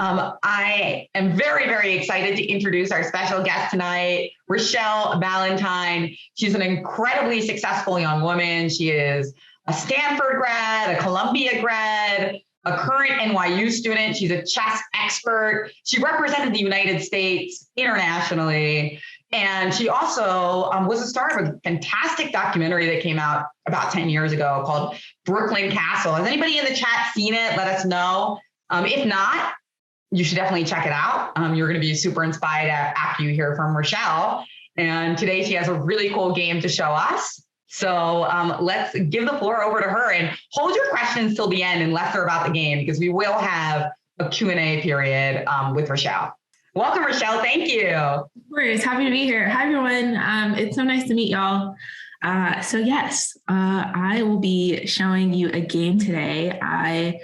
I am very, very excited to introduce our special guest tonight, Rochelle Ballantyne. She's an incredibly successful young woman. She is a Stanford grad, a Columbia grad, a current NYU student. She's a chess expert. She represented the United States internationally. And she also was the star of a fantastic documentary that came out about 10 years ago called Brooklyn Castle. Has anybody in the chat seen it? Let us know. If not, you should definitely check it out. You're going to be super inspired after you hear from Rochelle. And today she has a really cool game to show us. So let's give the floor over to her and hold your questions till the end and less are about the game, because we will have a Q&A period with Rochelle. Welcome, Rochelle. Thank you. Of course. Happy to be here. Hi, everyone. It's so nice to meet y'all. So yes, I will be showing you a game today. I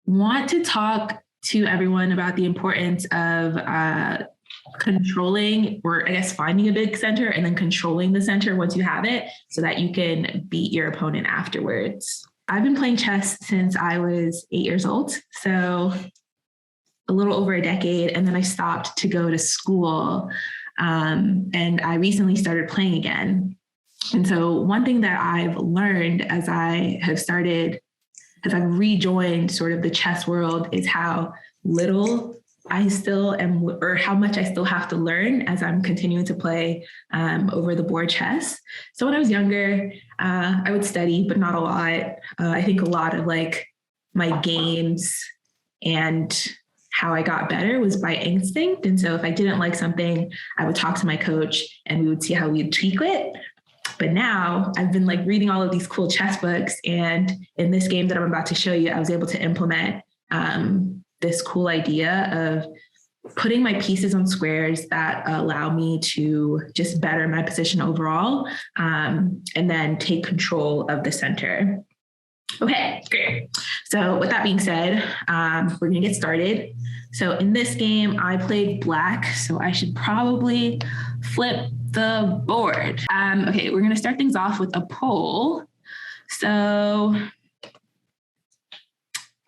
want to talk to everyone about the importance of controlling, or I guess finding a big center and then controlling the center once you have it so that you can beat your opponent afterwards. I've been playing chess since I was 8 years old. So a little over a decade. And then I stopped to go to school. And I recently started playing again. And so one thing that I've learned as I've rejoined sort of the chess world is how little I still am, or how much I still have to learn as I'm continuing to play over the board chess. So when I was younger, I would study, but not a lot. I think a lot of like my games and how I got better was by instinct. And so if I didn't like something, I would talk to my coach and we would see how we'd tweak it. But now I've been like reading all of these cool chess books. And in this game that I'm about to show you, I was able to implement this cool idea of putting my pieces on squares that allow me to just better my position overall, and then take control of the center. Okay, great. So with that being said, we're gonna get started. So in this game, I played black, so I should probably flip the board. Okay, we're gonna start things off with a poll. So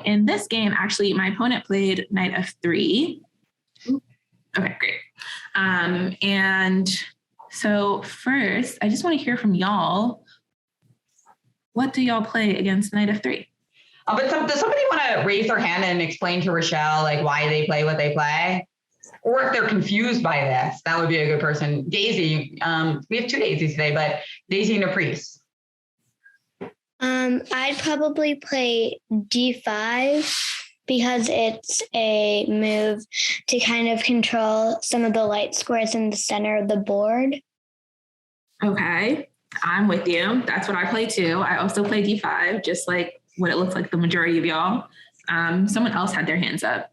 in this game, actually, my opponent played knight f3. Okay, great. And so first, I just want to hear from y'all. What do y'all play against knight f3? But does somebody want to raise their hand and explain to Rochelle like why they play what they play? Or if they're confused by this, that would be a good person. Daisy, we have two Daisies today, but Daisy and Caprice. I'd probably play d5 because it's a move to kind of control some of the light squares in the center of the board. Okay, I'm with you. That's what I play too. I also play d5, just like what it looks like the majority of y'all. Someone else had their hands up.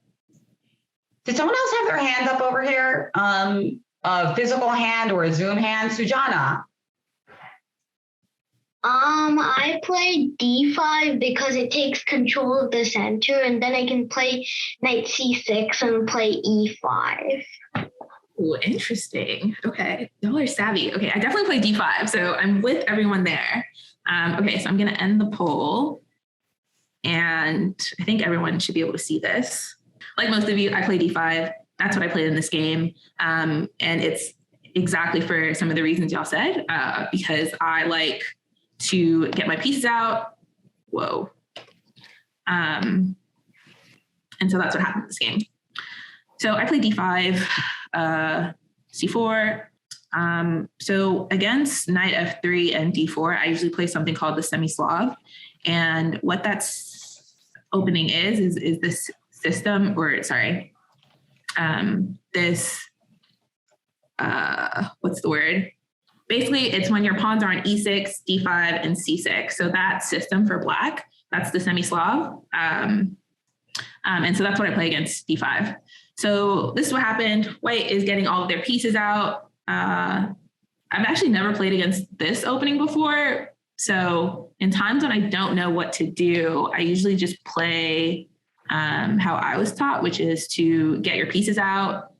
Did someone else have their hands up over here? A physical hand or a Zoom hand? Sujana. I play d5 because it takes control of the center, and then I can play knight c6 and play e5. Oh, interesting. Okay, y'all are savvy. Okay, I definitely play d5, so I'm with everyone there. Okay, so I'm gonna end the poll, and I think everyone should be able to see this. Like most of you, I play d5. That's what I played in this game, and it's exactly for some of the reasons y'all said, because I like to get my pieces out. Whoa. And so that's what happened in this game. So I played d5, c4. So against knight f3 and d4, I usually play something called the semi-Slav. And what that's opening is this system, or sorry, this, what's the word? Basically, it's when your pawns are on e6, d5, and c6. So that system for black, that's the semi-Slav. And so that's what I play against d5. So this is what happened. White is getting all of their pieces out. I've actually never played against this opening before. So in times when I don't know what to do, I usually just play how I was taught, which is to get your pieces out,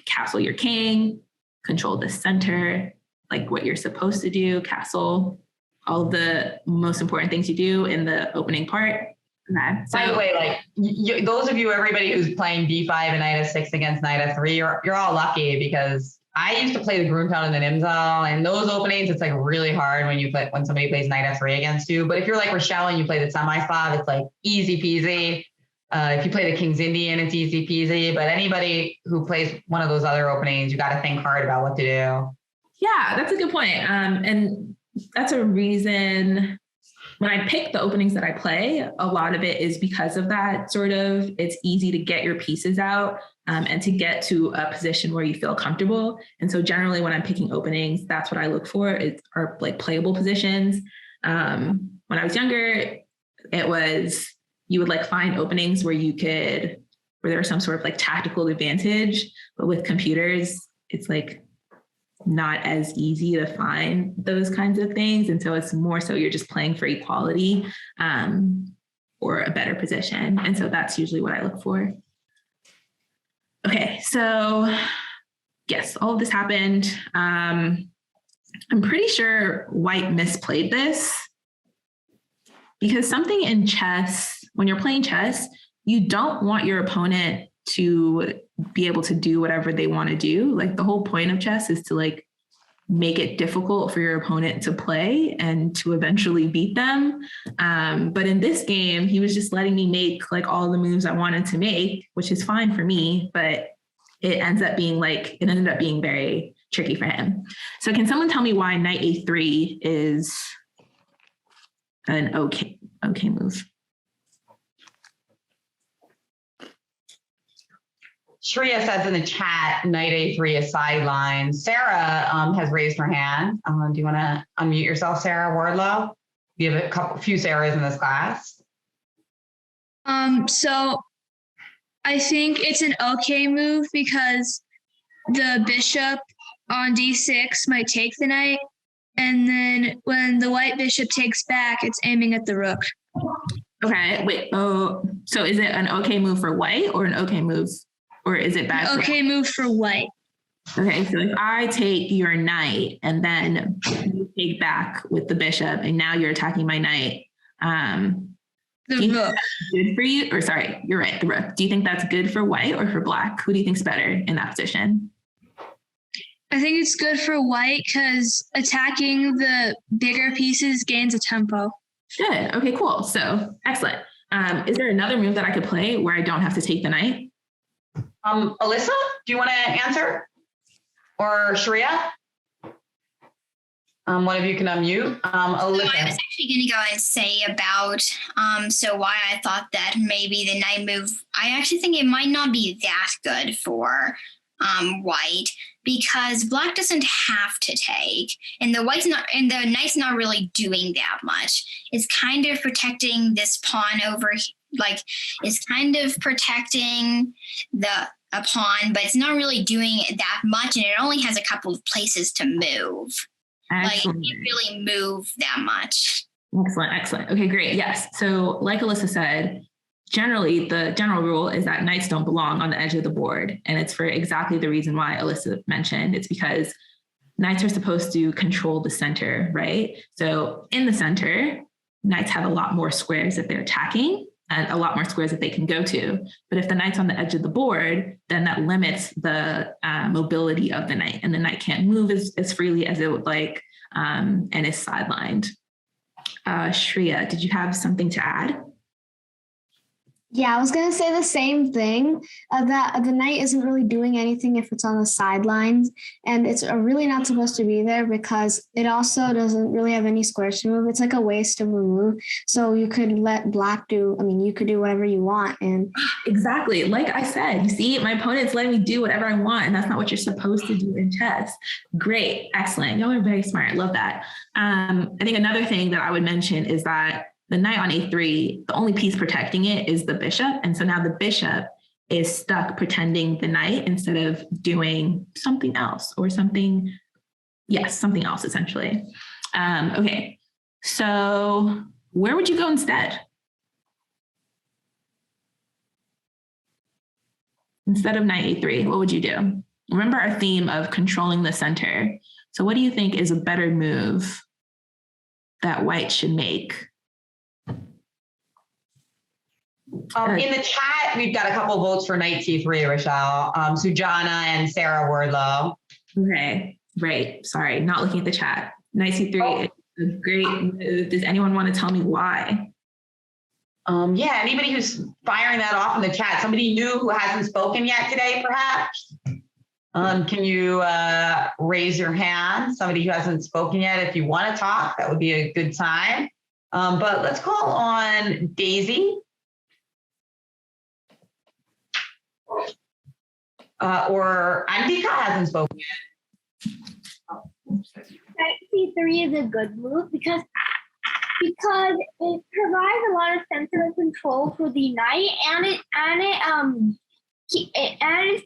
castle your king, control the center, like what you're supposed to do, castle, all of the most important things you do in the opening part. Okay. By the way, like those of you, everybody who's playing b5 and knight f6 against knight f3, you're all lucky, because I used to play the Grundtal and the Nimzal, and those openings, it's like really hard when somebody plays knight f3 against you. But if you're like Rochelle and you play the semi-Slav, it's like easy peasy. If you play the King's Indian, it's easy peasy. But anybody who plays one of those other openings, you got to think hard about what to do. Yeah, that's a good point. And that's a reason when I pick the openings that I play, a lot of it is because of that sort of, it's easy to get your pieces out and to get to a position where you feel comfortable. And so generally when I'm picking openings, that's what I look for, are like playable positions. When I was younger, it was, you would like find openings where there was some sort of like tactical advantage, but with computers, it's like not as easy to find those kinds of things. And so it's more so you're just playing for equality or a better position. And so that's usually what I look for. Okay, so yes, all of this happened. I'm pretty sure white misplayed this, because something in chess, when you're playing chess, you don't want your opponent to be able to do whatever they want to do. Like the whole point of chess is to like make it difficult for your opponent to play and to eventually beat them. But in this game, he was just letting me make like all the moves I wanted to make, which is fine for me, but it ended up being very tricky for him. So can someone tell me why knight a3 is an okay move? Shreya says in the chat, knight a3 is sideline. Sarah has raised her hand. Do you want to unmute yourself, Sarah Wardlow? You have a few Sarahs in this class. So I think it's an okay move because the bishop on d6 might take the knight, and then when the white bishop takes back, it's aiming at the rook. Okay, wait. Oh, so is it an okay move for white or an okay move? Or is it bad? Okay move for white. Okay, so if I take your knight and then you take back with the bishop and now you're attacking my knight, The rook. Good for you? Or sorry, you're right, the rook. Do you think that's good for white or for black? Who do you think's better in that position? I think it's good for white because attacking the bigger pieces gains a tempo. Good. Okay, cool. So excellent. Is there another move that I could play where I don't have to take the knight? Alyssa, do you want to answer? Or Shreya? One of you can unmute. Alyssa. So I was actually going to go and say about so why I thought that maybe the knight move, I actually think it might not be that good for white, because black doesn't have to take, and the knight's not really doing that much. It's kind of protecting this pawn over, like it's kind of protecting a pawn, but it's not really doing that much, and it only has a couple of places to move. Excellent. Like, you really move that much. Excellent. Okay, great. Yes. So like Alyssa said, generally the general rule is that knights don't belong on the edge of the board. And it's for exactly the reason why Alyssa mentioned. It's because knights are supposed to control the center, right? So in the center, knights have a lot more squares that they're attacking and a lot more squares that they can go to. But if the knight's on the edge of the board, then that limits the mobility of the knight, and the knight can't move as freely as it would like, and is sidelined. Shreya, did you have something to add? Yeah, I was going to say the same thing, that the knight isn't really doing anything if it's on the sidelines, and it's really not supposed to be there because it also doesn't really have any squares to move. It's like a waste of a move. So you could let black you could do whatever you want. And exactly. Like I said, you see, my opponent's letting me do whatever I want, and that's not what you're supposed to do in chess. Great. Excellent. Y'all are very smart. Love that. I think another thing that I would mention is that the knight on a3, the only piece protecting it is the bishop. And so now the bishop is stuck pretending the knight instead of doing something else or something else essentially. Okay, so where would you go instead? Instead of knight a3, what would you do? Remember our theme of controlling the center. So what do you think is a better move that white should make? In the chat, we've got a couple votes for knight c3, Rochelle. Sujana and Sarah Wardlow. Okay, right. Sorry, not looking at the chat. Knight c3 is a great move. Does anyone want to tell me why? Yeah, anybody who's firing that off in the chat, somebody new who hasn't spoken yet today, perhaps? Can you raise your hand? Somebody who hasn't spoken yet, if you want to talk, that would be a good time. But let's call on Daisy. Or Antika hasn't spoken yet. Knight c3 is a good move because it provides a lot of central control for the knight, and it's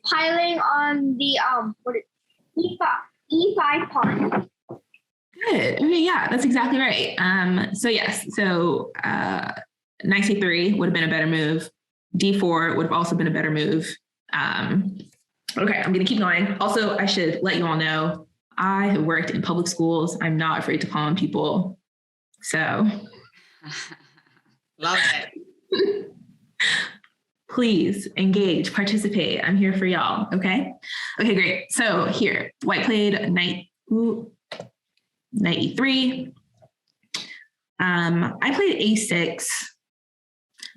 piling on the e5 pawn. Good. Okay, yeah, that's exactly right. So knight c3 would have been a better move. d4 would have also been a better move. Okay, I'm gonna keep going. Also, I should let you all know, I have worked in public schools. I'm not afraid to call on people. So. Love it. Please engage, participate. I'm here for y'all, okay? Okay, great. So here, white played knight e3. I played a6.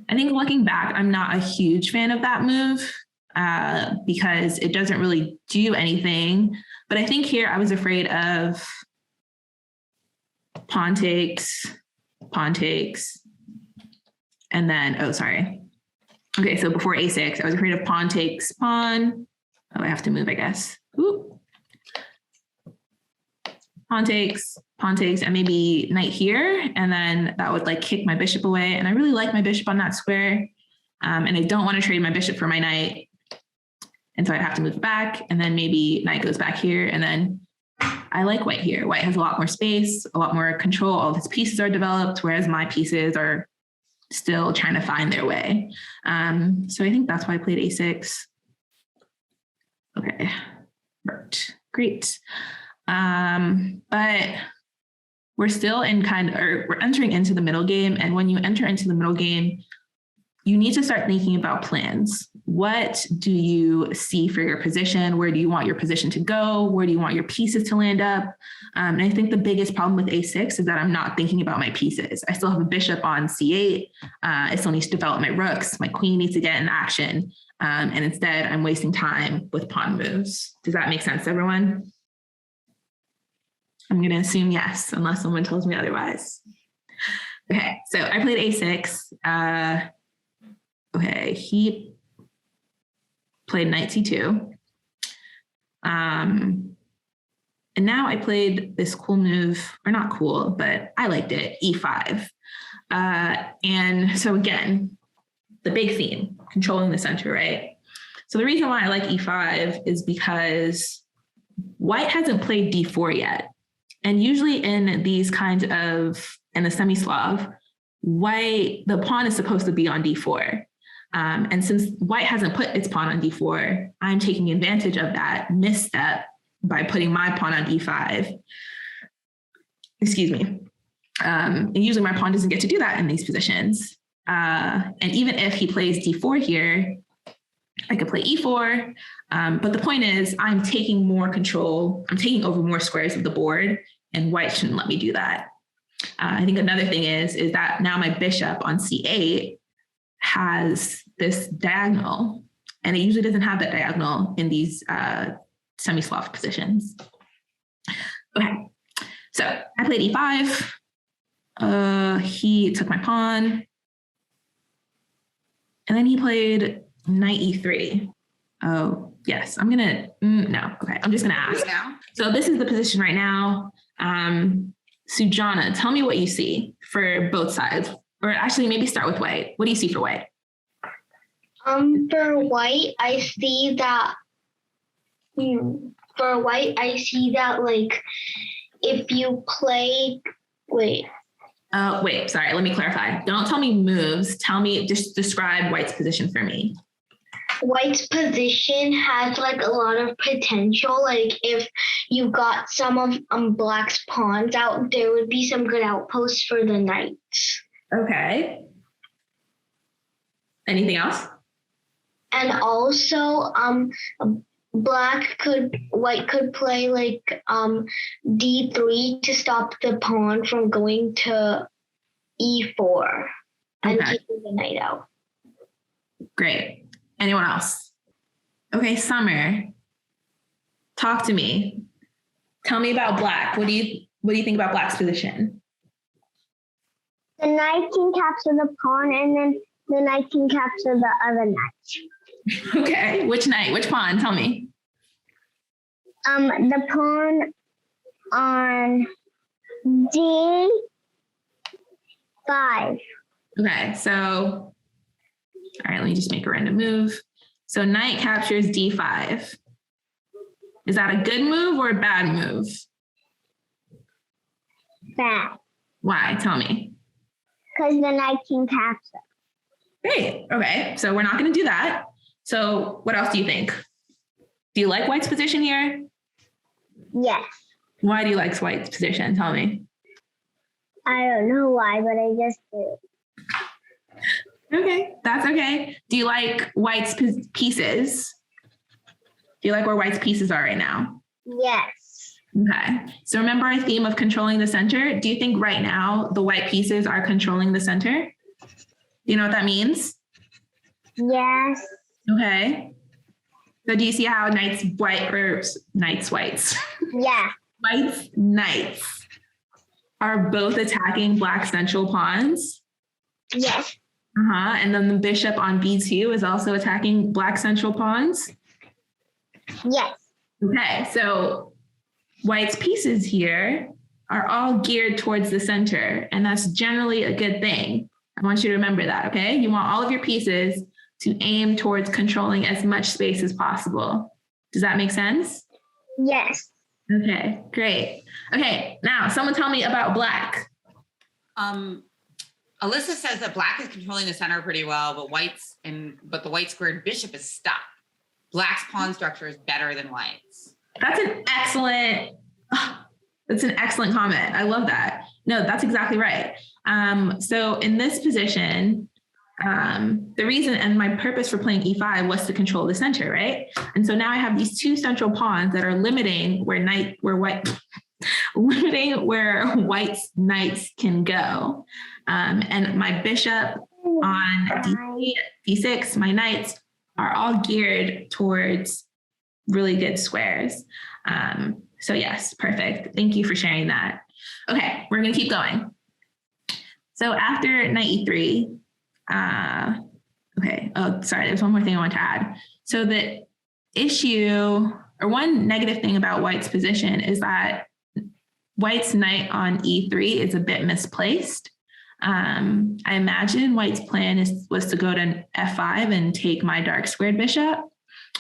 I think looking back, I'm not a huge fan of that move because it doesn't really do anything. But I think here I was afraid of pawn takes, and then, okay, so before a6, I was afraid of pawn takes, pawn. Oh, I have to move, I guess. Ooh. Pawn takes, and maybe knight here, and then that would like kick my bishop away. And I really like my bishop on that square, and I don't want to trade my bishop for my knight. And so I'd have to move back, and then maybe knight goes back here, and then I like white here. White has a lot more space, a lot more control. All of his pieces are developed, whereas my pieces are still trying to find their way. So I think that's why I played a6. Okay, right, great. But we're still we're entering into the middle game. And when you enter into the middle game, you need to start thinking about plans. What do you see for your position? Where do you want your position to go? Where do you want your pieces to land up? And I think the biggest problem with a6 is that I'm not thinking about my pieces. I still have a bishop on c8. I still need to develop my rooks. My queen needs to get in action. And instead, I'm wasting time with pawn moves. Does that make sense, everyone? I'm going to assume yes, unless someone tells me otherwise. Okay, so I played a6. Okay, he played knight c2. And now I played this cool move, or not cool, but I liked it, e5. And so again, the big theme, controlling the center, right? So the reason why I like e5 is because white hasn't played d4 yet. And usually in these kinds of, in the semi-Slav, the pawn is supposed to be on d4. And since white hasn't put its pawn on d4, I'm taking advantage of that misstep by putting my pawn on e5. Excuse me. And usually my pawn doesn't get to do that in these positions. And even if he plays d4 here, I could play e4. But the point is, I'm taking more control. I'm taking over more squares of the board, and white shouldn't let me do that. I think another thing is that now my bishop on c8 has this diagonal, and it usually doesn't have that diagonal in these semi-Slav positions. Okay, so I played e5. He took my pawn, and then he played knight e3. Oh, yes, I'm gonna, no, okay, I'm just gonna ask now. So this is the position right now. Sujana, tell me what you see for both sides, or actually maybe start with white. What do you see for white? For white, I see that, like, if you play, sorry, let me clarify. Don't tell me moves. Tell me, just describe white's position for me. White's position has like a lot of potential. Like if you got some of black's pawns out, there would be some good outposts for the knights. Okay. Anything else? And also, white could play like D3 to stop the pawn from going to E4 and keeping the knight out. Great. Anyone else? Okay, Summer, talk to me. Tell me about Black. What do you think about Black's position? The knight can capture the pawn, and then the knight can capture the other knight. Okay, which knight? Which pawn? Tell me. The pawn on D5. Okay, so, all right, let me just make a random move. So knight captures D5. Is that a good move or a bad move? Bad. Why? Tell me. Because the knight can capture. Great. Okay, so we're not going to do that. So what else do you think? Do you like White's position here? Yes. Why do you like White's position? Tell me. I don't know why, but I just do. Okay, that's okay. Do you like White's pieces? Do you like where White's pieces are right now? Yes. Okay, so remember our theme of controlling the center? Do you think right now the white pieces are controlling the center? Do you know what that means? Yes. Okay. So do you see how whites? Yeah. White's knights are both attacking Black's central pawns? Yes. And then the bishop on B2 is also attacking Black's central pawns? Yes. Okay, so White's pieces here are all geared towards the center, and that's generally a good thing. I want you to remember that, okay? You want all of your pieces to aim towards controlling as much space as possible. Does that make sense? Yes. Okay, great. Okay, now someone tell me about Black. Alyssa says that Black is controlling the center pretty well, but the white squared bishop is stuck. Black's pawn structure is better than White's. That's an excellent comment. I love that. No, that's exactly right. So in this position, the reason and my purpose for playing E5 was to control the center, right? And so now I have these two central pawns that are limiting where White's knights can go. And my bishop on D6, my knights are all geared towards really good squares. So yes, perfect. Thank you for sharing that. Okay, we're gonna keep going. So after knight E3, there's one more thing I want to add. So the issue, or one negative thing about White's position is that White's knight on E3 is a bit misplaced. I imagine White's plan was to go to F5 and take my dark squared bishop,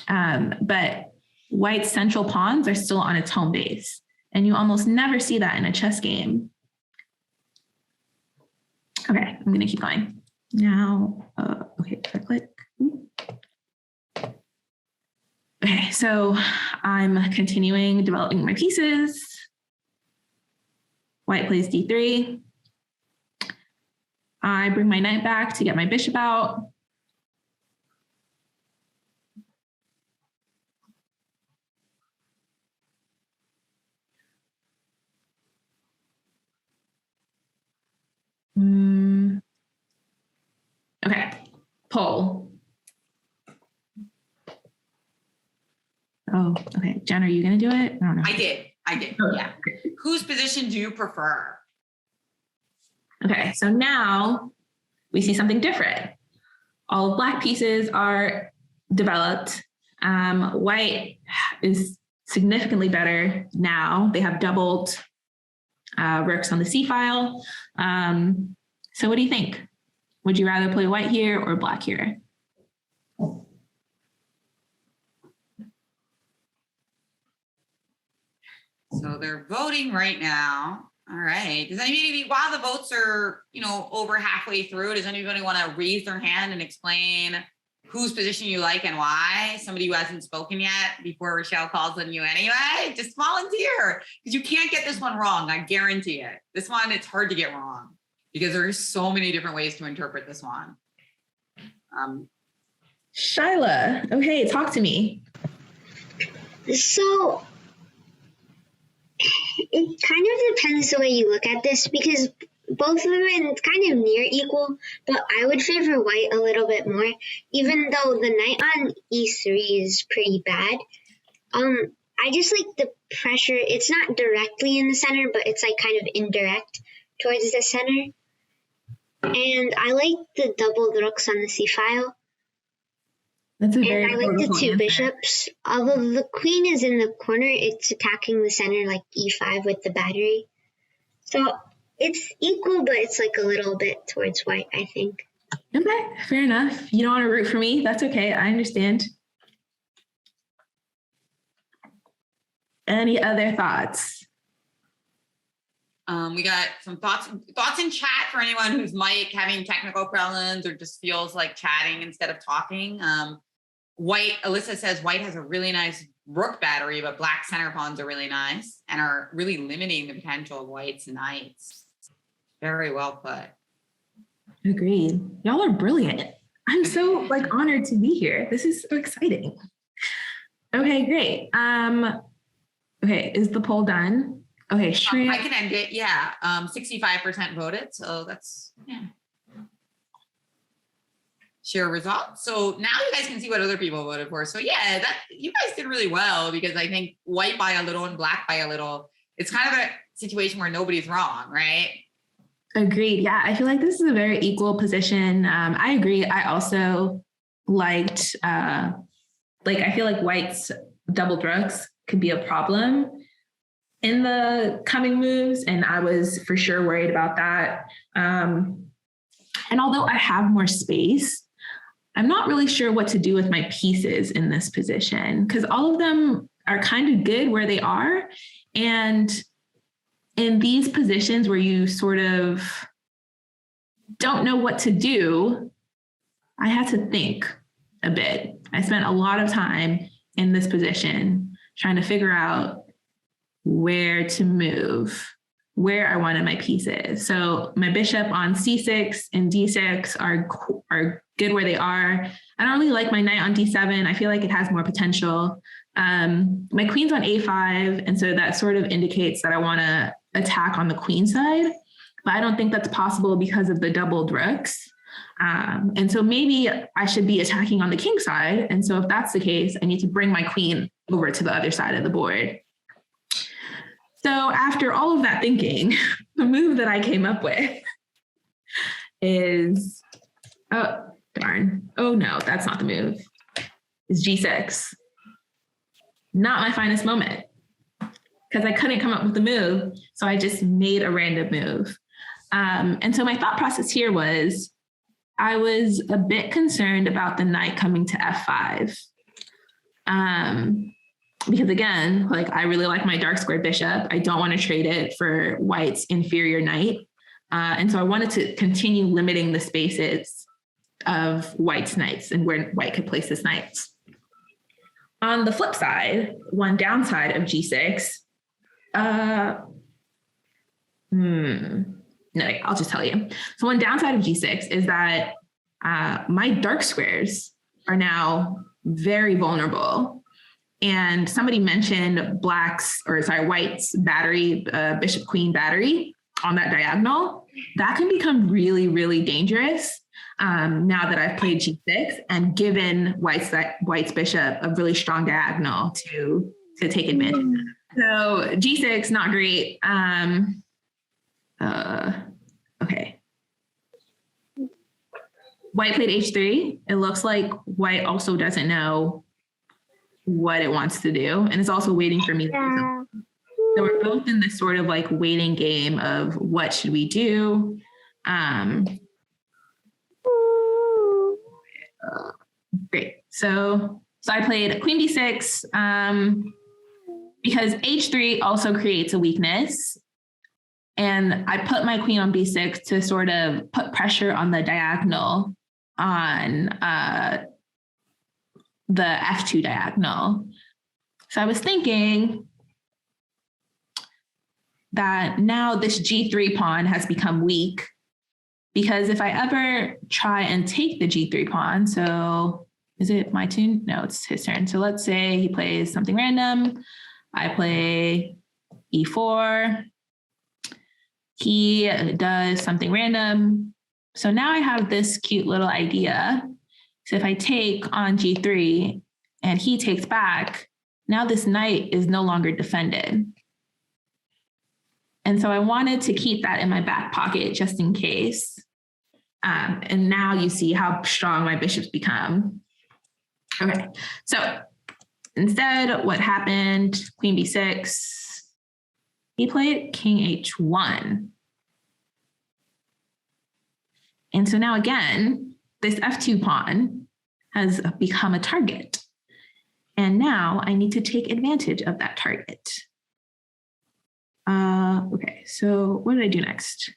but White's central pawns are still on its home base, and you almost never see that in a chess game. Okay, I'm gonna keep going. Now, if I click. Okay, so I'm continuing developing my pieces. White plays D3. I bring my knight back to get my bishop out. Okay, poll. Oh, okay. Jen, are you going to do it? I don't know. I did. Oh, yeah. Whose position do you prefer? Okay, so now we see something different. All Black pieces are developed. White is significantly better now. They have doubled rooks on the C file. So what do you think? Would you rather play White here or Black here? So they're voting right now. All right. Does anybody, while the votes are, over halfway through, does anybody want to raise their hand and explain whose position you like and why? Somebody who hasn't spoken yet before Rochelle calls on you anyway, just volunteer, because you can't get this one wrong. I guarantee it. This one, it's hard to get wrong because there are so many different ways to interpret this one. Shyla, okay, talk to me. So it kind of depends the way you look at this, because both of them are kind of near equal, but I would favor white a little bit more, even though the knight on e3 is pretty bad. I just like the pressure. It's not directly in the center, but it's like kind of indirect towards the center. And I like the doubled rooks on the c-file. That's a and very I like the two answer. bishops. Although the queen is in the corner, it's attacking the center like e5 with the battery. So it's equal, but it's like a little bit towards white, I think. Okay, fair enough. You don't want to root for me? That's okay. I understand. Any other thoughts? We got some thoughts in chat for anyone who's having technical problems or just feels like chatting instead of talking. Alyssa says white has a really nice rook battery, but black center pawns are really nice and are really limiting the potential of white's knights. Very well put. Agreed. Y'all are brilliant. I'm so honored to be here. This is so exciting. Okay, great. Okay, is the poll done? Okay, Shreya. I can end it. Yeah, 65% voted. So that's share results. So now you guys can see what other people voted for. So yeah, you guys did really well, because I think white by a little and black by a little. It's kind of a situation where nobody's wrong, right? Agreed. Yeah, I feel like this is a very equal position. I agree. I also liked, I feel like white's double rooks could be a problem in the coming moves, and I was for sure worried about that. And although I have more space, I'm not really sure what to do with my pieces in this position, because all of them are kind of good where they are. And in these positions where you sort of don't know what to do, I had to think a bit. I spent a lot of time in this position trying to figure out where to move, where I wanted my pieces. So my bishop on c6 and d6 are good where they are. I don't really like my knight on d7. I feel like it has more potential. My queen's on a5, and so that sort of indicates that I want to attack on the queen side, but I don't think that's possible because of the doubled rooks. And so maybe I should be attacking on the king side. And so if that's the case, I need to bring my queen over to the other side of the board. So after all of that thinking, the move that I came up with is, oh, darn. Oh no, that's not the move. Is g6. Not my finest moment, because I couldn't come up with the move. So I just made a random move. And so my thought process here was, I was a bit concerned about the knight coming to f5. Because again, I really like my dark square bishop. I don't want to trade it for white's inferior knight. And so I wanted to continue limiting the spaces of white's knights and where white could place his knights. On the flip side, one downside of g6, no, I'll just tell you. So one downside of g6 is that my dark squares are now very vulnerable. And somebody mentioned white's battery, bishop queen battery on that diagonal. That can become really, really dangerous now that I've played g6 and given white's bishop a really strong diagonal to take advantage of. So g6, not great. Okay. White played h3. It looks like white also doesn't know what it wants to do, and it's also waiting for me to do something. So we're both in this sort of waiting game of what should we do. Great. So I played queen d6 because h3 also creates a weakness. And I put my queen on b6 to sort of put pressure on the diagonal on the f2 diagonal. So I was thinking that now this g3 pawn has become weak because if I ever try and take the G3 pawn, so is it my turn? No, it's his turn. So let's say he plays something random. I play E4. He does something random. So now I have this cute little idea. So if I take on G3 and he takes back, now this knight is no longer defended. And so I wanted to keep that in my back pocket just in case. And now you see how strong my bishops become. Okay, so instead, what happened? Queen B6. He played King H1. And so now again, this F2 pawn has become a target. And now I need to take advantage of that target. Okay, so what did I do next?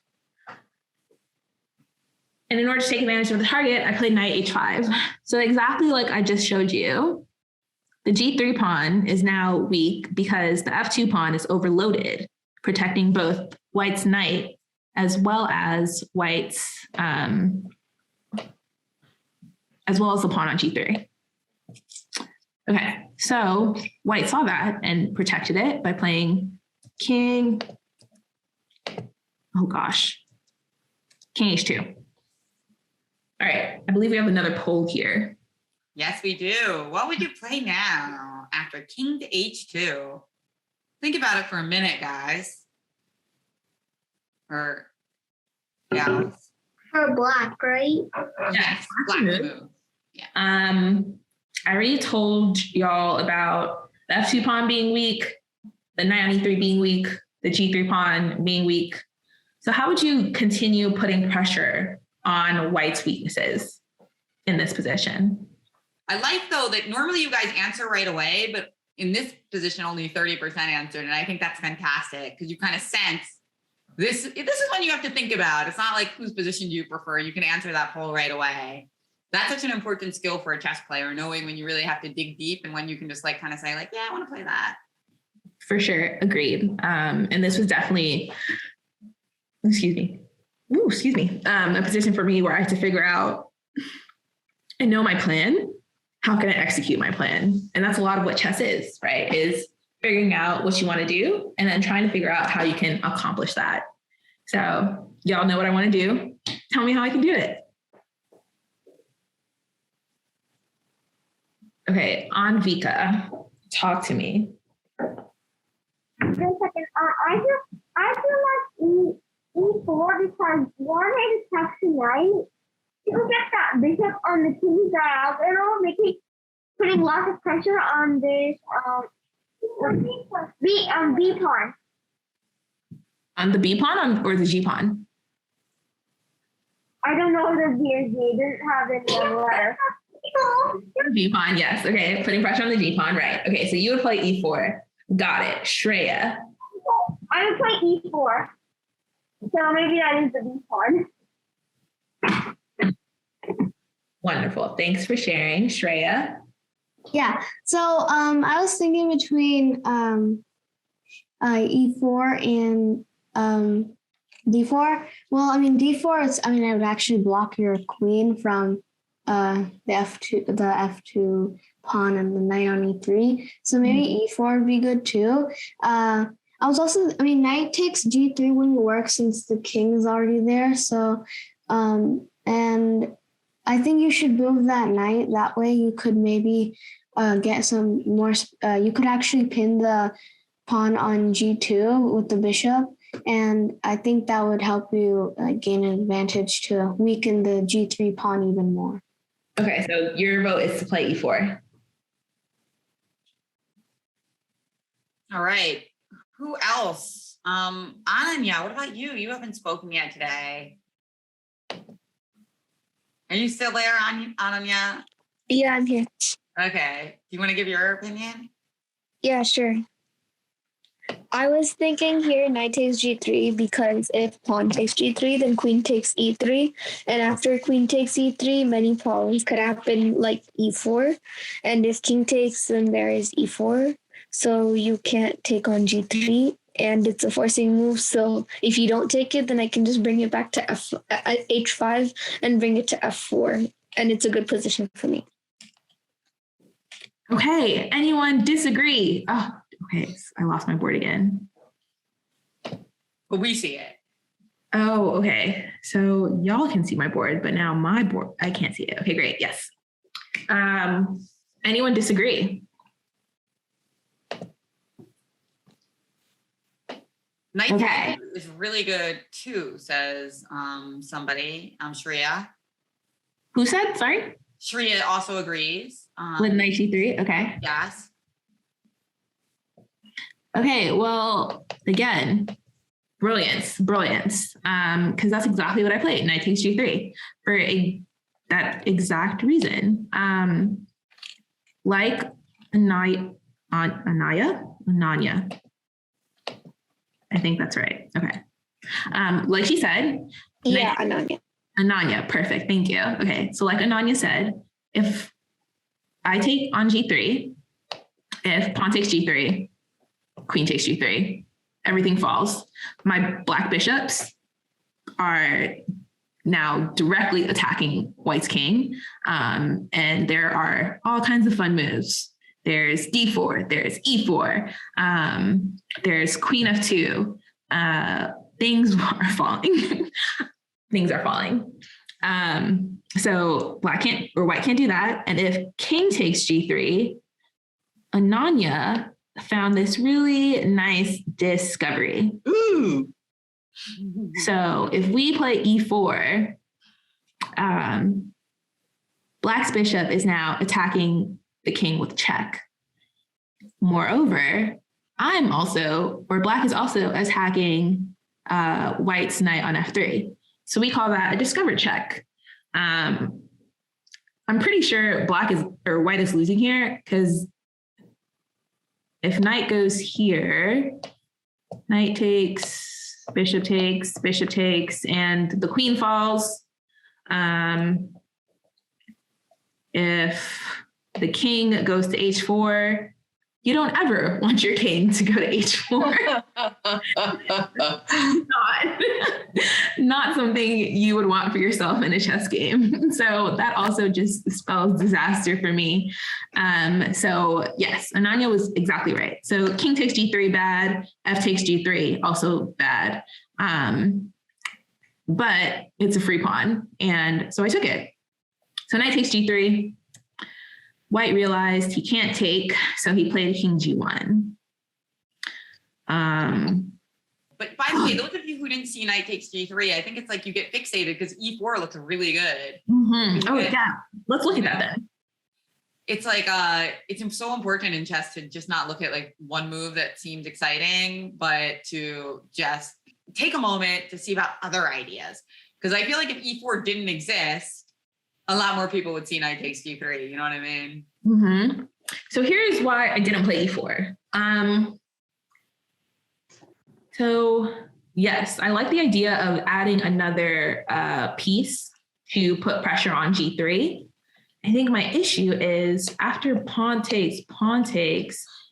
And in order to take advantage of the target, I played knight H5. So exactly like I just showed you, the G3 pawn is now weak because the F2 pawn is overloaded, protecting both white's knight as well as white's, as well as the pawn on G3. Okay, so white saw that and protected it by playing king, oh gosh, king H2. All right, I believe we have another poll here. Yes, we do. What would you play now after king to H2? Think about it for a minute, guys. Or, yeah. For black, right? Yes, black move. Yeah. I already told y'all about the F2 pawn being weak, the knight on E3 being weak, the G3 pawn being weak. So how would you continue putting pressure on white's weaknesses in this position? I like, though, that normally you guys answer right away, but in this position, only 30% answered. And I think that's fantastic because you kind of sense this is one you have to think about. It's not like whose position do you prefer? You can answer that poll right away. That's such an important skill for a chess player, knowing when you really have to dig deep and when you can just like kind of say like, yeah, I want to play that. For sure. Agreed. And this was definitely, a position for me where I had to figure out and know my plan. How can I execute my plan? And that's a lot of what chess is, right? Is figuring out what you want to do and then trying to figure out how you can accomplish that. So y'all know what I want to do. Tell me how I can do it. Okay, Anvika, talk to me. Wait a second. I feel like E4 because one is taxi knight. You get that bishop on the king's diagonal, and it'll putting lots of pressure on this B pawn. On the B pawn or the G pawn? I don't know the B is G. It doesn't have any letter. B pawn, yes. Okay, putting pressure on the G pawn, right. Okay, so you would play E4. Got it. Shreya. I would play E4. So maybe that is the B pawn. Wonderful. Thanks for sharing, Shreya. Yeah. So I was thinking between E4 and D4. Well, I mean D4 I would actually block your queen from the F2 pawn and the knight on E3. So maybe E4 would be good too. Knight takes G3 wouldn't work since the king is already there. So and I think you should move that knight. That way you could maybe get some more, you could actually pin the pawn on G2 with the bishop. And I think that would help you gain an advantage to weaken the G3 pawn even more. Okay, so your vote is to play E4. All right. Who else? Ananya, what about you? You haven't spoken yet today. Are you still there, Ananya? Yeah, I'm here. Okay. Do you want to give your opinion? Yeah, sure. I was thinking here knight takes G3 because if pawn takes G3, then queen takes E3. And after queen takes E3, many problems could happen like E4. And if king takes, then there is E4. So you can't take on G3. and it's a forcing move. So if you don't take it, then I can just bring it back to H5 and bring it to F4, and it's a good position for me. Okay, anyone disagree? Oh, okay, I lost my board again. But we see it. Oh, okay. So y'all can see my board, but now my board, I can't see it. Okay, great. Yes. Anyone disagree? Knight Okay. is really good too, says somebody. Shreya. Who said? Sorry? Shreya also agrees. With knight g3? Okay. Yes. Okay, well, again, brilliance. Because that's exactly what I played. Knight takes g3 for that exact reason. Like Ananya. I think that's right. Okay. Like she said. Yeah, Ananya, perfect. Thank you. Okay, so like Ananya said, if I take on g3, if pawn takes g3, queen takes g3, everything falls. My black bishops are now directly attacking white's king. And there are all kinds of fun moves. There's d4, there's e4, there's queen f2. Things are falling. Things are falling. So white can't do that. And if king takes g3, Ananya found this really nice discovery. Ooh. So if we play e4, black's bishop is now attacking the king with check. Moreover, black is also attacking white's knight on f3. So we call that a discovered check. I'm pretty sure white is losing here, because if knight goes here, knight takes, bishop takes, and the queen falls. If the king goes to h4, you don't ever want your king to go to h4. Not something you would want for yourself in a chess game. So that also just spells disaster for me. So yes, Ananya was exactly right. So king takes g3, bad. F takes g3, also bad. But it's a free pawn. And so I took it. So knight takes g3. White realized he can't take, so he played king g1. But by the way, those of you who didn't see knight takes g3, I think it's like you get fixated because e4 looks really good. Mm-hmm. Oh, yeah. Let's look at that then. It's like, it's so important in chess to just not look at like one move that seems exciting, but to just take a moment to see about other ideas. Because I feel like if e4 didn't exist, a lot more people would see knight takes g3. You know what I mean? Mm-hmm. So here's why I didn't play e4. So yes, I like the idea of adding another piece to put pressure on g3. I think my issue is after pawn takes,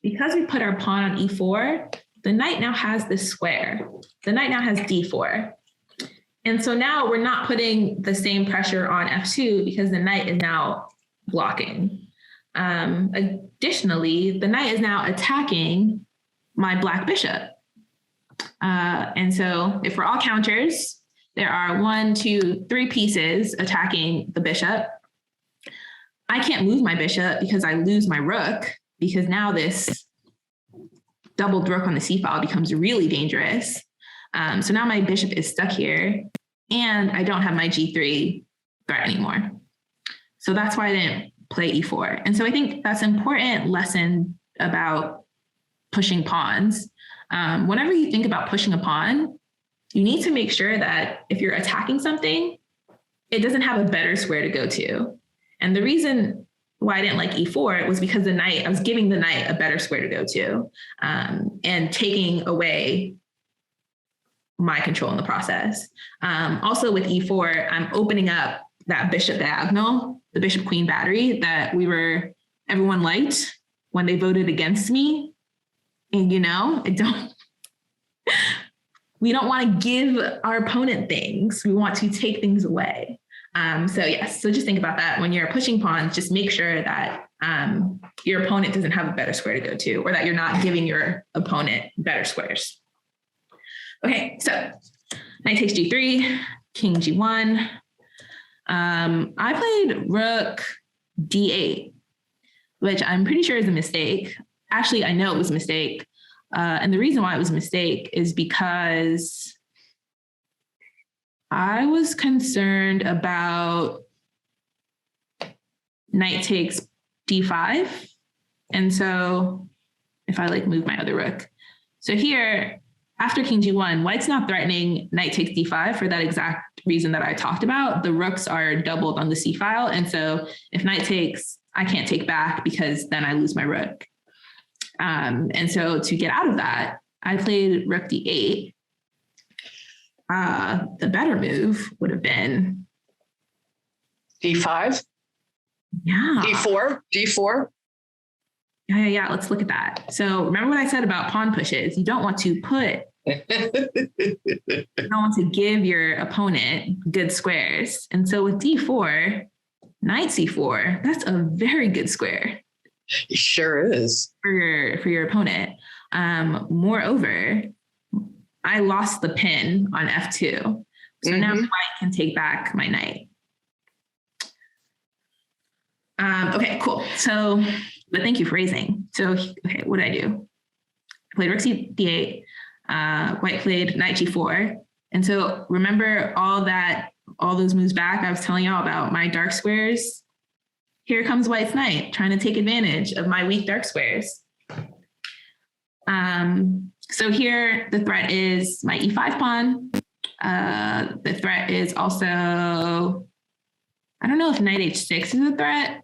because we put our pawn on e4, the knight now has this square. The knight now has d4. And so now we're not putting the same pressure on f2 because the knight is now blocking. Additionally, the knight is now attacking my black bishop. And so if we're all counters, there are 1, 2, 3 pieces attacking the bishop. I can't move my bishop because I lose my rook, because now this doubled rook on the c file becomes really dangerous. So now my bishop is stuck here and I don't have my g3 threat anymore. So that's why I didn't play e4. And so I think that's an important lesson about pushing pawns. Whenever you think about pushing a pawn, you need to make sure that if you're attacking something, it doesn't have a better square to go to. And the reason why I didn't like e4 was because I was giving the knight a better square to go to, and taking away my control in the process. Also with e4, I'm opening up that bishop diagonal, the bishop queen battery that everyone liked when they voted against me. And I we don't want to give our opponent things. We want to take things away. So yes, so just think about that. When you're pushing pawns, just make sure that your opponent doesn't have a better square to go to, or that you're not giving your opponent better squares. Okay, so knight takes g3, king g1. I played rook d8, which I'm pretty sure is a mistake. Actually, I know it was a mistake. And the reason why it was a mistake is because I was concerned about knight takes d5. And so if I like move my other rook. So here, after king g1, white's not threatening knight takes d5 for that exact reason that I talked about. The rooks are doubled on the c file. And so if knight takes, I can't take back because then I lose my rook. And so to get out of that, I played rook d8. The better move would have been d5. Yeah. d4. Yeah. Let's look at that. So remember what I said about pawn pushes. You don't want to put, you don't want to give your opponent good squares. And so with d4, knight c4, that's a very good square. It sure is. For your opponent. Moreover, I lost the pin on f2. So now white can take back my knight. Okay, cool. So, but thank you for raising. So, okay, what did I do? I played rook d8. White played knight g4. And so remember all those moves back I was telling y'all about my dark squares? Here comes white's knight trying to take advantage of my weak dark squares. So here the threat is my e5 pawn. The threat is also, I don't know if knight h6 is a threat.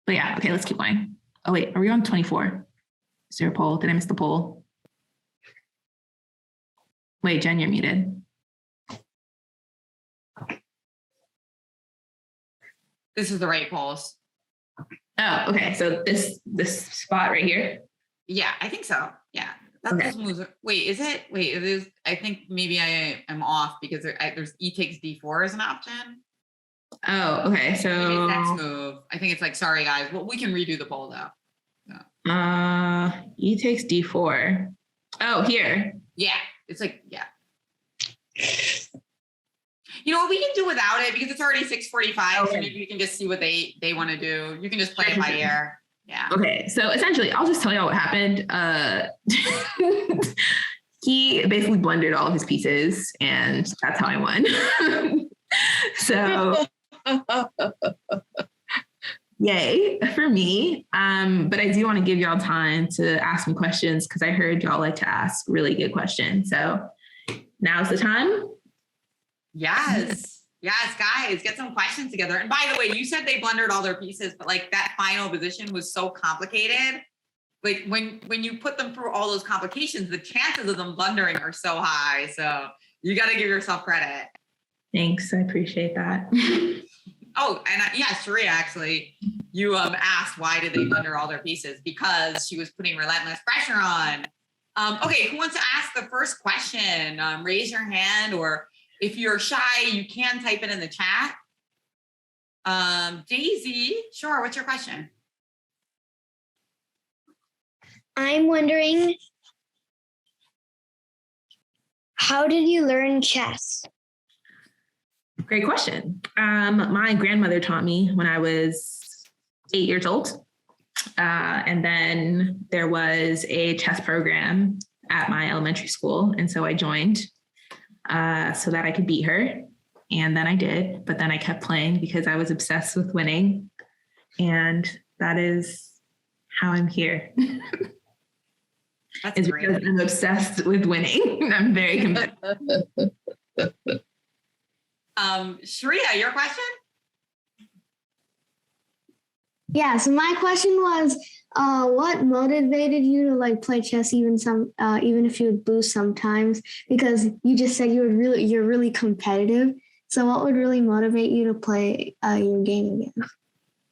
But yeah, okay, let's keep going. Oh wait, are we on 24? Is there a poll? Did I miss the poll? Wait, Jen, you're muted. This is the right polls. Oh, okay. So this spot right here. Yeah, I think so. Yeah. That's Okay. those moves. Wait, is it? Wait, it is. I think maybe I am off because there's e takes d4 as an option. Oh, okay. Maybe So next move. I think it's like, sorry guys. Well, we can redo the poll though. E takes d4. Oh, here. Yeah. It's like, yeah. You know what, we can do without it because it's already 6:45. Okay. So maybe we can just see what they want to do. You can just play it by ear. Yeah. Okay. So essentially, I'll just tell y'all what happened. He basically blundered all of his pieces, and that's how I won. So yay for me. But I do want to give y'all time to ask me questions because I heard y'all like to ask really good questions. So now's the time. Yes, guys, get some questions together. And by the way, you said they blundered all their pieces, but like that final position was so complicated. Like when you put them through all those complications, the chances of them blundering are so high. So you got to give yourself credit. Thanks, I appreciate that. Oh, and Sharia, actually, you asked why did they blunder all their pieces? Because she was putting relentless pressure on. Okay, who wants to ask the first question? Raise your hand, or if you're shy, you can type it in the chat. Daisy, sure, what's your question? I'm wondering, how did you learn chess? Great question. My grandmother taught me when I was 8 years old. And then there was a chess program at my elementary school. And so I joined so that I could beat her. And then I did, but then I kept playing because I was obsessed with winning. And that is how I'm here. That's great. Because I'm obsessed with winning. I'm very competitive. Sharia, your question? Yeah, so my question was, what motivated you to like play chess even if you would lose sometimes? Because you just said you're really competitive. So what would really motivate you to play your game again?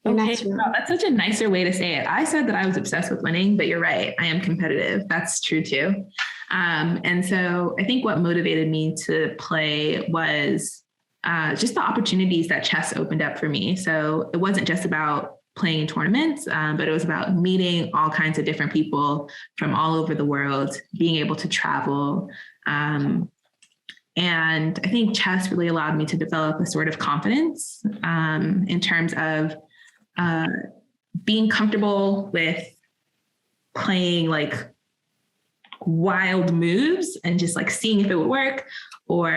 Okay, no, that's such a nicer way to say it. I said that I was obsessed with winning, but you're right. I am competitive. That's true too. And so I think what motivated me to play was just the opportunities that chess opened up for me. So it wasn't just about playing in tournaments, but it was about meeting all kinds of different people from all over the world, being able to travel. And I think chess really allowed me to develop a sort of confidence in terms of being comfortable with playing like wild moves and just like seeing if it would work, or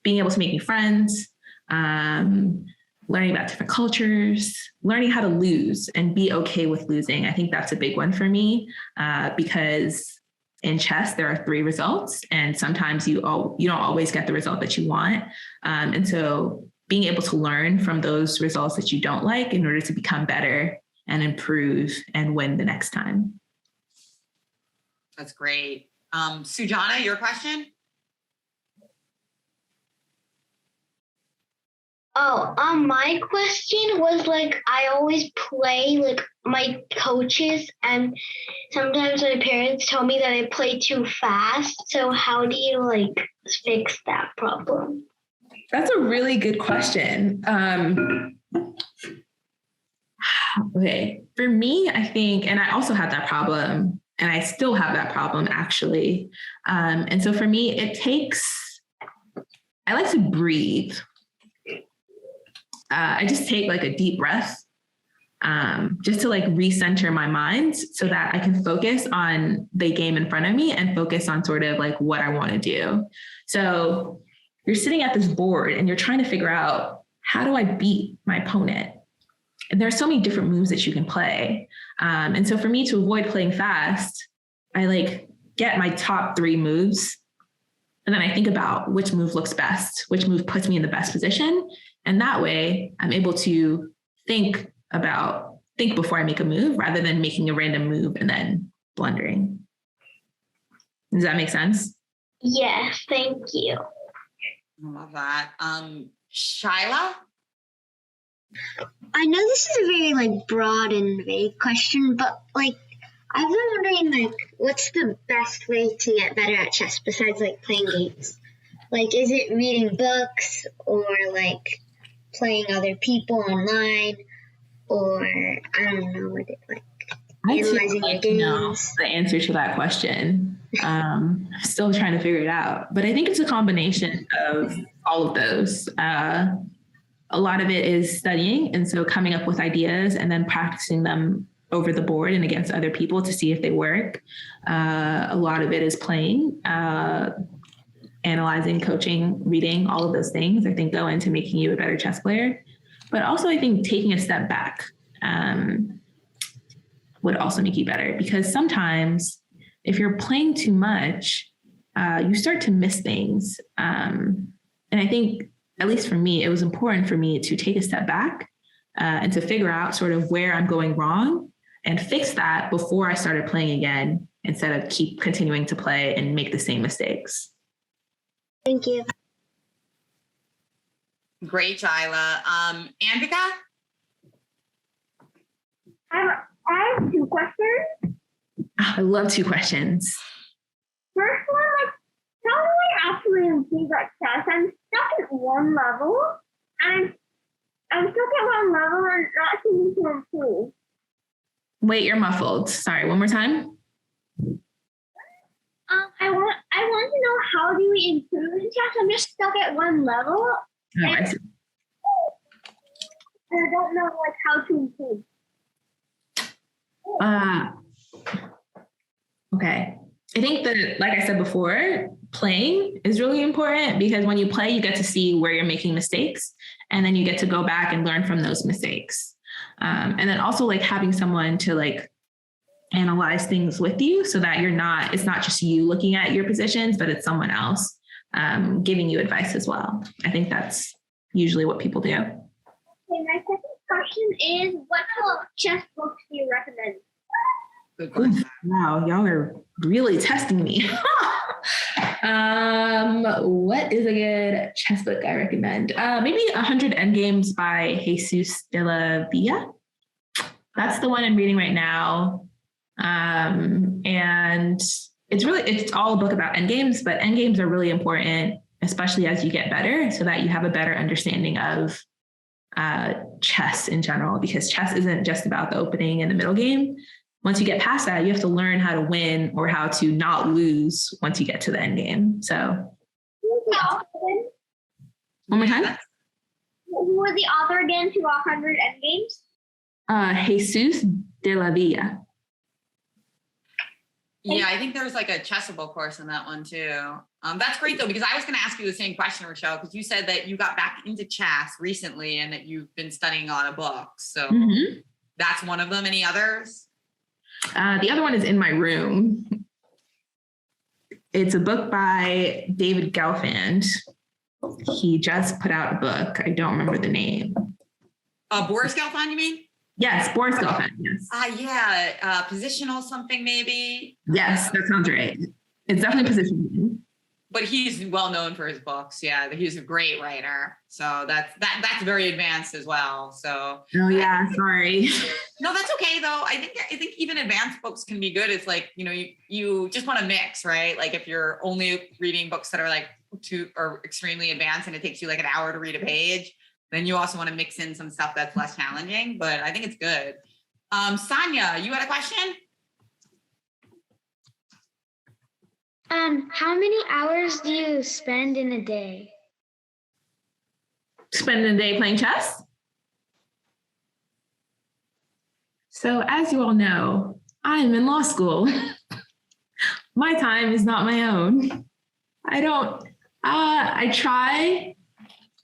being able to make new friends, learning about different cultures, learning how to lose and be okay with losing. I think that's a big one for me because in chess, there are 3 results, and sometimes you don't always get the result that you want. And so being able to learn from those results that you don't like in order to become better and improve and win the next time. That's great. Sujana, your question? My question was like, I always play like my coaches, and sometimes my parents tell me that I play too fast. So how do you like fix that problem? That's a really good question. Okay, for me, I think, and I also had that problem, and I still have that problem actually. And so for me, I like to breathe. I just take like a deep breath just to like recenter my mind so that I can focus on the game in front of me and focus on sort of like what I want to do. So you're sitting at this board and you're trying to figure out, how do I beat my opponent? And there's so many different moves that you can play. And so for me to avoid playing fast, I like get my top 3 moves. And then I think about which move looks best, which move puts me in the best position. And that way I'm able to think before I make a move rather than making a random move and then blundering. Does that make sense? Yes, thank you. I love that. Shyla? I know this is a very like broad and vague question, but like I've been wondering like what's the best way to get better at chess besides like playing games? Like, is it reading books or like playing other people online, or I don't know what it like analyzing your games? The answer to that question. I'm still trying to figure it out, but I think it's a combination of all of those. A lot of it is studying, and so coming up with ideas and then practicing them over the board and against other people to see if they work. A lot of it is playing, analyzing, coaching, reading, all of those things I think go into making you a better chess player. But also I think taking a step back would also make you better, because sometimes if you're playing too much, you start to miss things. And I think, at least for me, it was important for me to take a step back and to figure out sort of where I'm going wrong and fix that before I started playing again, instead of keep continuing to play and make the same mistakes. Thank you. Great, Shyla. Andrika? I have 2 questions. I love 2 questions. First one, like, how do I actually improve at chess? I'm stuck at 1 level, and I'm stuck at 1 level and not seeming to improve. Wait, you're muffled. Sorry, one more time. I want to know, how do we improve in chess? I'm just stuck at 1 level. Oh, I see. And I don't know like how to improve. Okay. I think that, like I said before, playing is really important, because when you play, you get to see where you're making mistakes, and then you get to go back and learn from those mistakes. And then also like having someone to like analyze things with you, so that it's not just you looking at your positions, but it's someone else giving you advice as well. I think that's usually what people do. Okay, my second question is, what chess books do you recommend? Good question. Wow, y'all are really testing me. What is a good chess book I recommend? Maybe 100 Endgames by Jesus de la Villa. That's the one I'm reading right now. And it's all a book about endgames, but endgames are really important, especially as you get better, so that you have a better understanding of chess in general, because chess isn't just about the opening and the middle game. Once you get past that, you have to learn how to win or how to not lose once you get to the end game. So one more time. Who was the author again to 100 Endgames? Jesus de la Villa. Yeah, I think there's like a chessable course in that one too. That's great though, because I was going to ask you the same question, Rochelle, because you said that you got back into chess recently and that you've been studying a lot of books. So that's one of them. Any others? The other one is in my room. It's a book by David Gelfand. He just put out a book. I don't remember the name. Boris Gelfand, you mean? Yes, Boris Gelfand, yes. Positional something maybe? Yes, that sounds right. It's definitely positional. But he's well known for his books. Yeah, he's a great writer. So that's very advanced as well. So sorry. No, that's okay though. I think even advanced books can be good. It's like, you just want to mix, right? Like if you're only reading books that are like or extremely advanced and it takes you like an hour to read a page, then you also want to mix in some stuff that's less challenging, but I think it's good. Sonia, you had a question? How many hours do you spend in a day? Spend a day playing chess? So as you all know, I'm in law school. My time is not my own. I try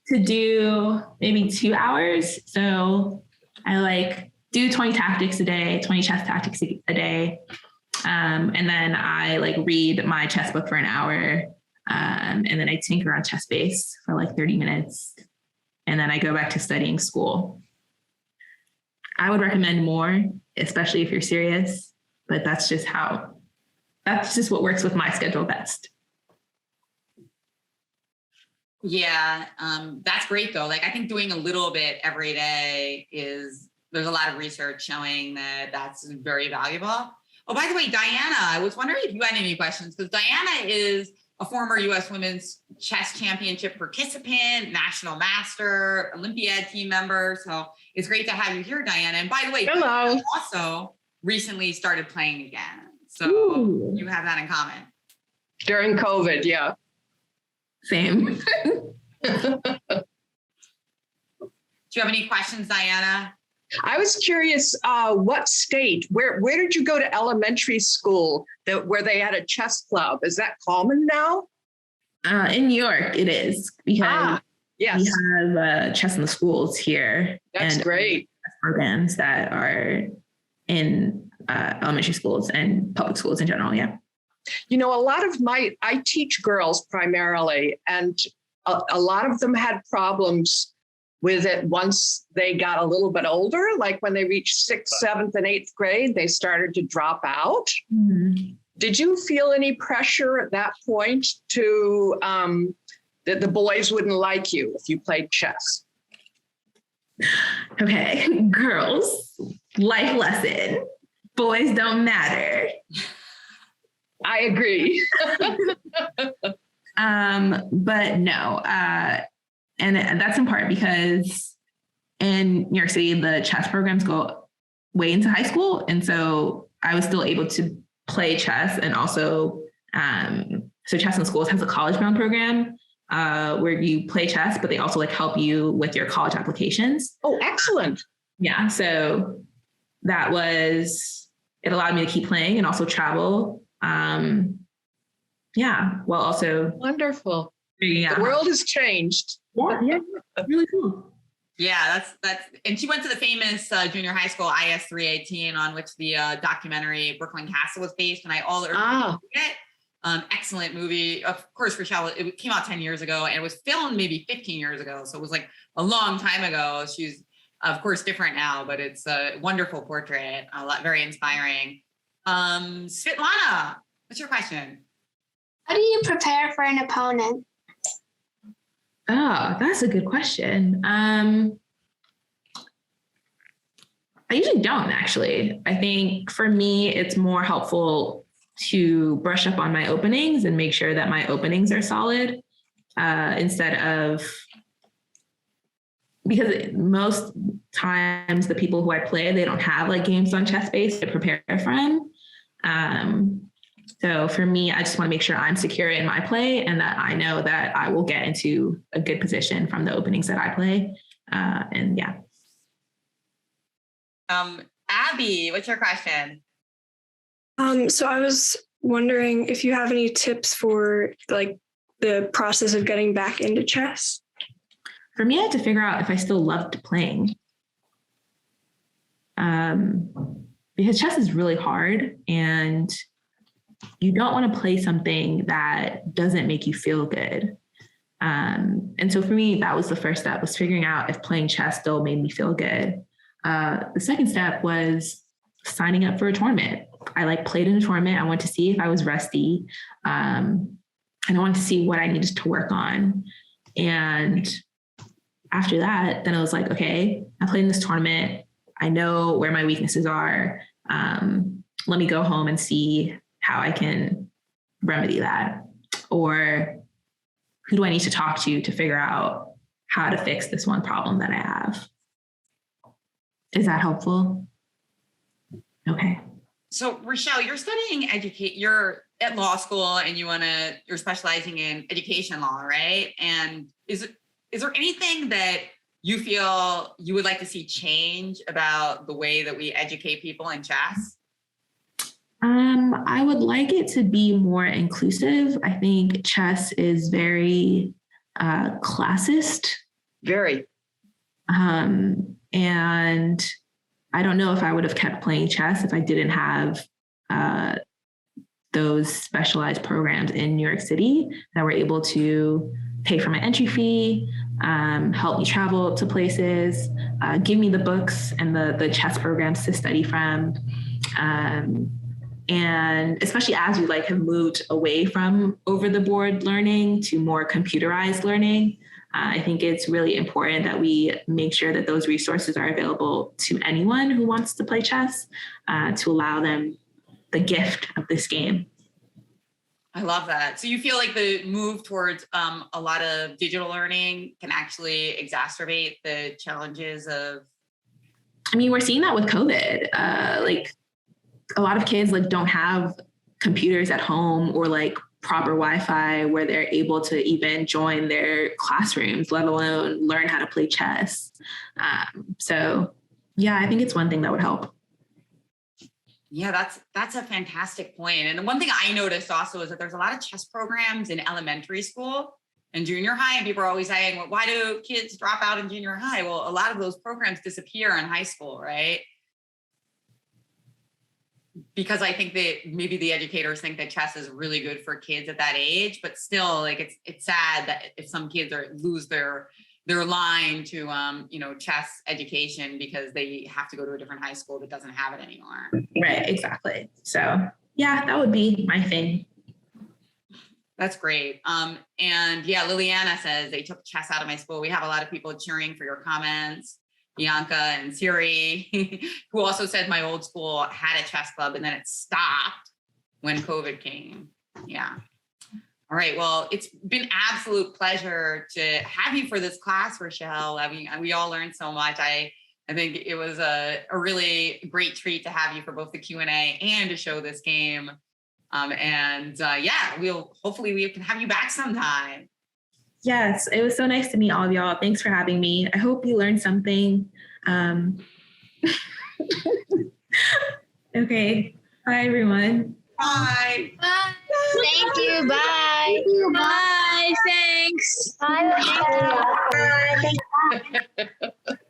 to do maybe 2 hours. So I do 20 tactics a day, 20 chess tactics a day. And then I read my chess book for an hour. And then I tinker on chess base for 30 minutes. And then I go back to studying school. I would recommend more, especially if you're serious, but that's just what works with my schedule best. Yeah, that's great though. I think doing a little bit every day there's a lot of research showing that that's very valuable. Oh, by the way, Diana, I was wondering if you had any questions, because Diana is a former U.S. Women's Chess Championship participant, national master, Olympiad team member. So it's great to have you here, Diana. And by the way, hello. You also recently started playing again. So You have that in common. During COVID, yeah. Same. Do you have any questions, Diana? I was curious, what state, where did you go to elementary school where they had a chess club? Is that common now? In New York, it is, because yes. we have chess in the schools here. That's great. Programs that are in elementary schools and public schools in general, yeah. A lot of I teach girls primarily, and a lot of them had problems with it once they got a little bit older, like when they reached 6th, 7th, and 8th grade, they started to drop out. Mm-hmm. Did you feel any pressure at that point to that the boys wouldn't like you if you played chess? Okay, girls, life lesson. Boys don't matter. I agree. But no, and that's in part because in New York City, the chess programs go way into high school. And so I was still able to play chess. And also, so Chess in Schools has a college-bound program where you play chess, but they also help you with your college applications. Oh, excellent. Yeah. So it allowed me to keep playing and also travel. While also wonderful. The world has changed. Yeah, really cool. Yeah, that's, and she went to the famous junior high school IS 318, on which the documentary Brooklyn Castle was based, and I urge it. Excellent movie. Of course, Rochelle, it came out 10 years ago, and it was filmed maybe 15 years ago, so it was a long time ago. She's, of course, different now, but it's a wonderful portrait, very inspiring. Svetlana, what's your question? How do you prepare for an opponent? Oh, that's a good question. I usually don't, actually. I think for me, it's more helpful to brush up on my openings and make sure that my openings are solid instead of, because most times the people who I play, they don't have like games on ChessBase to prepare from. So for me, I just want to make sure I'm secure in my play and that I know that I will get into a good position from the openings that I play. And yeah. Abby, what's your question? So I was wondering if you have any tips for like the process of getting back into chess. For me, I had to figure out if I still loved playing. Because chess is really hard and you don't want to play something that doesn't make you feel good. And so for me, that was the first step, was figuring out if playing chess still made me feel good. The second step was signing up for a tournament. I played in a tournament. I wanted to see if I was rusty. And I wanted to see what I needed to work on. And after that, then I was like, okay, I played in this tournament. I know where my weaknesses are. Let me go home and see how I can remedy that. Or who do I need to talk to figure out how to fix this one problem that I have? Is that helpful? Okay. So Rochelle, you're studying you're at law school and you're specializing in education law, right? And is there anything that you feel you would like to see change about the way that we educate people in chess? I would like it to be more inclusive. I think chess is very classist. Very. And I don't know if I would have kept playing chess if I didn't have those specialized programs in New York City that were able to pay for my entry fee, help me travel to places, give me the books and the chess programs to study from. And especially as we have moved away from over the board learning to more computerized learning, I think it's really important that we make sure that those resources are available to anyone who wants to play chess, to allow them the gift of this game. I love that. So you feel like the move towards a lot of digital learning can actually exacerbate the challenges of... I mean, we're seeing that with COVID. A lot of kids don't have computers at home or proper Wi-Fi where they're able to even join their classrooms, let alone learn how to play chess. So yeah, I think it's one thing that would help. Yeah, that's a fantastic point. And one thing I noticed also is that there's a lot of chess programs in elementary school and junior high, and people are always saying, well, why do kids drop out in junior high? Well, a lot of those programs disappear in high school, right? Because I think that maybe the educators think that chess is really good for kids at that age, but still, it's sad that if some kids lose their line to chess education because they have to go to a different high school that doesn't have it anymore. Right, exactly. So yeah, that would be my thing. That's great. And yeah, Liliana says they took chess out of my school. We have a lot of people cheering for your comments. Bianca and Siri, who also said my old school had a chess club and then it stopped when COVID came. Yeah. All right. Well, it's been absolute pleasure to have you for this class, Rochelle. I mean, we all learned so much. I think it was a really great treat to have you for both the Q&A and to show this game. Hopefully we can have you back sometime. Yes, it was so nice to meet all of y'all. Thanks for having me. I hope you learned something. Okay. Bye, everyone. Bye. Bye. Thank you. Bye. Bye. Thanks. Bye.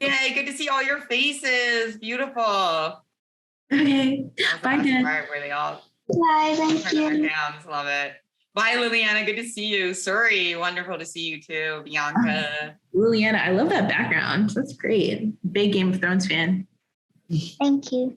Yay, good to see all your faces. Beautiful. Okay. Bye, Jen. Where they all Bye. Thank you. Love it. Bye, Liliana. Good to see you. Suri, wonderful to see you too. Bianca. Liliana, I love that background. That's great. Big Game of Thrones fan. Thank you.